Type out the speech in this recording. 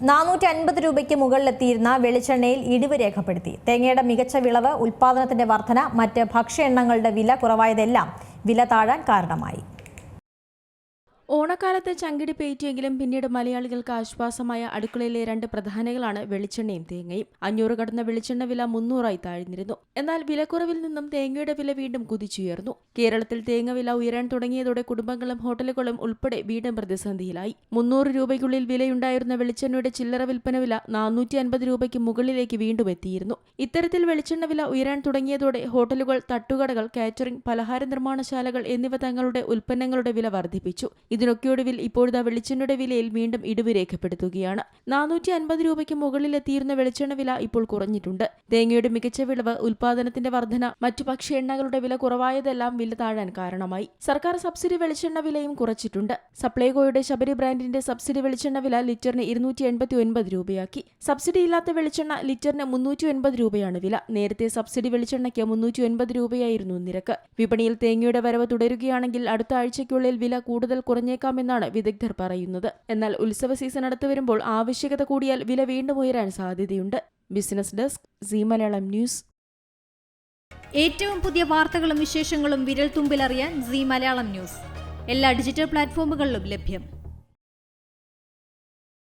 450 രൂപയ്ക്ക് മുകളിലെത്തിയിരുന്ന വെളിച്ചെണ്ണയിൽ ഇടിവ് രേഖപ്പെടുത്തി. തേങ്ങയുടെ മികച്ച വിളവ്, ഉൽപ്പാദനത്തിന്റെ വർധന, മറ്റ് ഭക്ഷ്യ എണ്ണങ്ങളുടെ വില കുറവായതെല്ലാം വില താഴാൻ കാരണമായി. ഓണക്കാലത്ത് ചങ്കിടി പേറ്റിയെങ്കിലും പിന്നീട് മലയാളികൾക്ക് ആശ്വാസമായ അടുക്കളയിലെ രണ്ട് പ്രധാനങ്ങളാണ് വെളിച്ചെണ്ണയും തേങ്ങയും. 500 കടന്ന വെളിച്ചെണ്ണ വില 300 താഴ്ന്നിരുന്നു. എന്നാൽ വിലക്കുറവിൽ നിന്നും തേങ്ങയുടെ വില വീണ്ടും കുതിച്ചുയർന്നു. കേരളത്തിൽ തേങ്ങ വില ഉയരാൻ തുടങ്ങിയതോടെ കുടുംബങ്ങളും ഹോട്ടലുകളും ഉൾപ്പെടെ വീണ്ടും പ്രതിസന്ധിയിലായി. 300 രൂപയ്ക്കുള്ളിൽ വിലയുണ്ടായിരുന്ന വെളിച്ചെണ്ണയുടെ ചില്ലറ വിൽപ്പന വില 450 രൂപയ്ക്ക് മുകളിലേക്ക് വീണ്ടും എത്തിയിരുന്നു. ഇത്തരത്തിൽ വെളിച്ചെണ്ണ വില ഉയരാൻ തുടങ്ങിയതോടെ ഹോട്ടലുകൾ, തട്ടുകടകൾ, കാറ്ററിംഗ്, പലഹാര നിർമ്മാണശാലകൾ എന്നിവ തങ്ങളുടെ ഉൽപ്പന്നങ്ങളുടെ വില വർദ്ധിപ്പിച്ചു. ഇതിനൊക്കെയൊടുവിൽ ഇപ്പോഴത്തെ വെളിച്ചെണ്ണയുടെ വിലയിൽ വീണ്ടും ഇടിവ് രേഖപ്പെടുത്തുകയാണ്. 450 രൂപയ്ക്ക് മുകളിലെത്തിയിരുന്ന വെളിച്ചെണ്ണ വില ഇപ്പോൾ കുറഞ്ഞിട്ടുണ്ട്. തേങ്ങയുടെ മികച്ച വിളവ്, ഉൽപ്പാദനത്തിന്റെ വർധന, മറ്റു ഭക്ഷ്യ എണ്ണകളുടെ വില കുറവായതെല്ലാം വില താഴാൻ കാരണമായി. സർക്കാർ സബ്സിഡി വെളിച്ചെണ്ണ വിലയും കുറച്ചിട്ടുണ്ട്. സപ്ലൈകോയുടെ ശബരി ബ്രാൻഡിന്റെ സബ്സിഡി വെളിച്ചെണ്ണ വില ലിറ്ററിന് 289 രൂപയാക്കി. സബ്സിഡി ഇല്ലാത്ത വെളിച്ചെണ്ണ ലിറ്ററിന് 380 രൂപയാണ് വില. നേരത്തെ സബ്സിഡി വെളിച്ചെണ്ണയ്ക്ക് 380 രൂപയായിരുന്നു നിരക്ക്. വിപണിയിൽ തേങ്ങയുടെ വരവ് തുടരുകയാണെങ്കിൽ അടുത്ത ആഴ്ചയ്ക്കുള്ളിൽ വില കൂടുതൽ കുറഞ്ഞേക്കാമെന്നാണ് വിദഗ്ധർ പറയുന്നത്. എന്നാൽ ഉത്സവ സീസൺ അടുത്തു വരുമ്പോൾ ആവശ്യകത കൂടിയാൽ വില വീണ്ടും ഉയരാൻ സാധ്യതയുണ്ട്. Business desk, Zee Malayalam news. ഏറ്റവും പുതിയ വാർത്തകളും വിശേഷങ്ങളും വിരൽ തുമ്പിലറിയാൻ സീ മലയാളം ന്യൂസ് എല്ലാ ഡിജിറ്റൽ പ്ലാറ്റ്ഫോമുകളിലും ലഭ്യം.